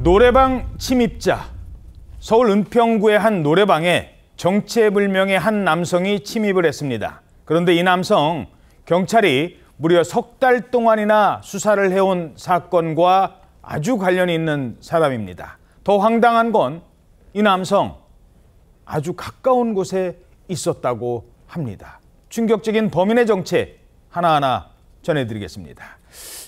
노래방 침입자. 서울 은평구의 한 노래방에 정체불명의 한 남성이 침입을 했습니다. 그런데 이 남성, 경찰이 무려 석 달 동안이나 수사를 해온 사건과 아주 관련이 있는 사람입니다. 더 황당한 건 이 남성 아주 가까운 곳에 있었다고 합니다. 충격적인 범인의 정체 하나하나 전해드리겠습니다.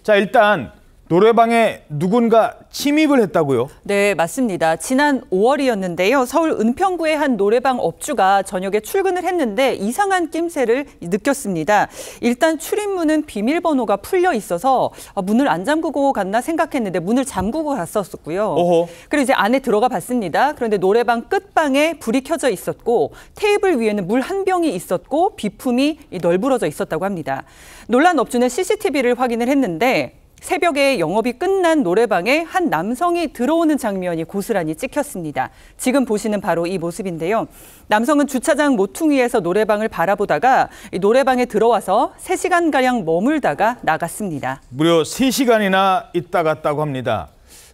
자, 일단 노래방에 누군가 침입을 했다고요? 네, 맞습니다. 지난 5월이었는데요. 서울 은평구의 한 노래방 업주가 저녁에 출근을 했는데 이상한 낌새를 느꼈습니다. 일단 출입문은 비밀번호가 풀려 있어서 문을 안 잠그고 갔나 생각했는데 문을 잠그고 갔었고요. 어허. 그리고 이제 안에 들어가 봤습니다. 그런데 노래방 끝방에 불이 켜져 있었고 테이블 위에는 물 한 병이 있었고 비품이 널브러져 있었다고 합니다. 놀란 업주는 CCTV를 확인을 했는데 새벽에 영업이 끝난 노래방에 한 남성이 들어오는 장면이 고스란히 찍혔습니다. 지금 보시는 바로 이 모습인데요. 남성은 주차장 모퉁이에서 노래방을 바라보다가 노래방에 들어와서 3시간가량 머물다가 나갔습니다. 무려 3시간이나 있다 갔다고 합니다.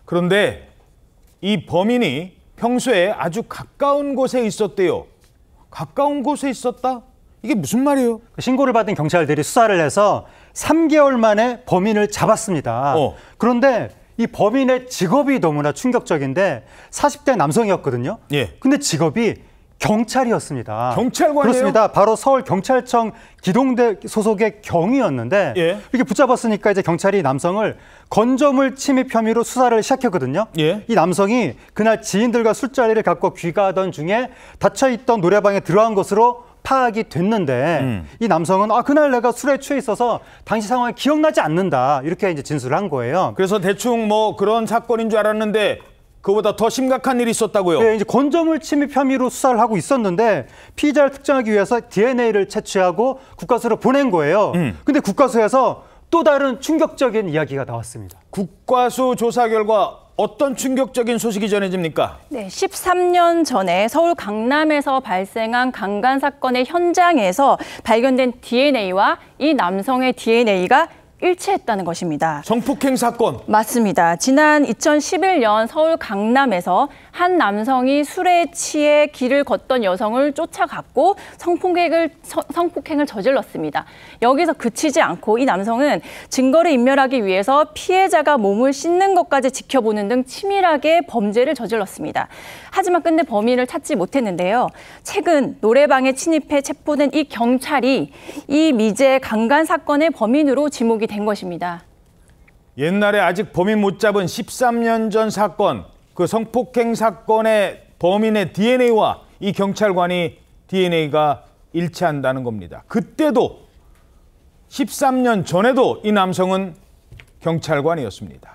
그런데 이 범인이 평소에 아주 가까운 곳에 있었대요. 가까운 곳에 있었다? 이게 무슨 말이에요? 신고를 받은 경찰들이 수사를 해서 3개월 만에 범인을 잡았습니다. 그런데 이 범인의 직업이 너무나 충격적인데 40대 남성이었거든요. 예. 근데 직업이 경찰이었습니다. 경찰관이에요? 그렇습니다. 바로 서울경찰청 기동대 소속의 경위였는데 예. 이렇게 붙잡았으니까 이제 경찰이 남성을 건조물 침입 혐의로 수사를 시작했거든요. 예. 이 남성이 그날 지인들과 술자리를 갖고 귀가하던 중에 닫혀있던 노래방에 들어간 것으로 파악이 됐는데 이 남성은 그날 내가 술에 취해 있어서 당시 상황이 기억나지 않는다 이렇게 이제 진술을 한 거예요. 그래서 대충 뭐 그런 사건인 줄 알았는데 그보다 더 심각한 일이 있었다고요? 네, 이제 건조물 침입 혐의로 수사를 하고 있었는데 피의자를 특정하기 위해서 DNA를 채취하고 국과수로 보낸 거예요. 근데 국과수에서 또 다른 충격적인 이야기가 나왔습니다. 국과수 조사 결과 어떤 충격적인 소식이 전해집니까? 네, 13년 전에 서울 강남에서 발생한 강간 사건의 현장에서 발견된 DNA와 이 남성의 DNA가 일치했다는 것입니다. 성폭행 사건. 맞습니다. 지난 2011년 서울 강남에서 한 남성이 술에 취해 길을 걷던 여성을 쫓아갔고 성폭행을 저질렀습니다. 여기서 그치지 않고 이 남성은 증거를 인멸하기 위해서 피해자가 몸을 씻는 것까지 지켜보는 등 치밀하게 범죄를 저질렀습니다. 하지만 끝내 범인을 찾지 못했는데요. 최근 노래방에 침입해 체포된 이 경찰이 이 미제 강간 사건의 범인으로 지목이 된 것입니다. 옛날에 아직 범인 못 잡은 13년 전 사건, 그 성폭행 사건의 범인의 DNA와 이 경찰관이 DNA가 일치한다는 겁니다. 그때도 13년 전에도 이 남성은 경찰관이었습니다.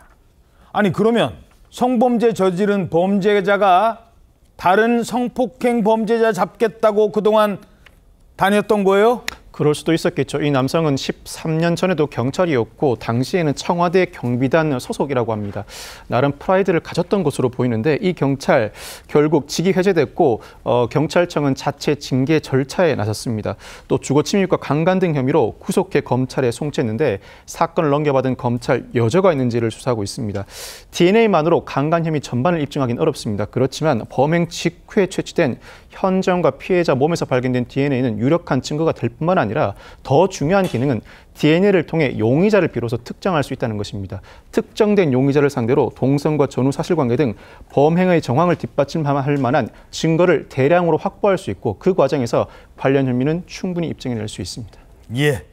아니 그러면 성범죄 저지른 범죄자가 다른 성폭행 범죄자 잡겠다고 그동안 다녔던 거예요? 그럴 수도 있었겠죠. 이 남성은 13년 전에도 경찰이었고 당시에는 청와대 경비단 소속이라고 합니다. 나름 프라이드를 가졌던 것으로 보이는데 이 경찰 결국 직위 해제됐고 경찰청은 자체 징계 절차에 나섰습니다. 또 주거 침입과 강간 등 혐의로 구속해 검찰에 송치했는데 사건을 넘겨받은 검찰 여죄가 있는지를 수사하고 있습니다. DNA만으로 강간 혐의 전반을 입증하기는 어렵습니다. 그렇지만 범행 직후에 채취된 현장과 피해자 몸에서 발견된 DNA는 유력한 증거가 될 뿐만 아니라 더 중요한 기능은 DNA를 통해 용의자를 비로소 특정할 수 있다는 것입니다. 특정된 용의자를 상대로 동선과 전후 사실관계 등 범행의 정황을 뒷받침할 만한 증거를 대량으로 확보할 수 있고 그 과정에서 관련 혐의는 충분히 입증해낼 수 있습니다. 예.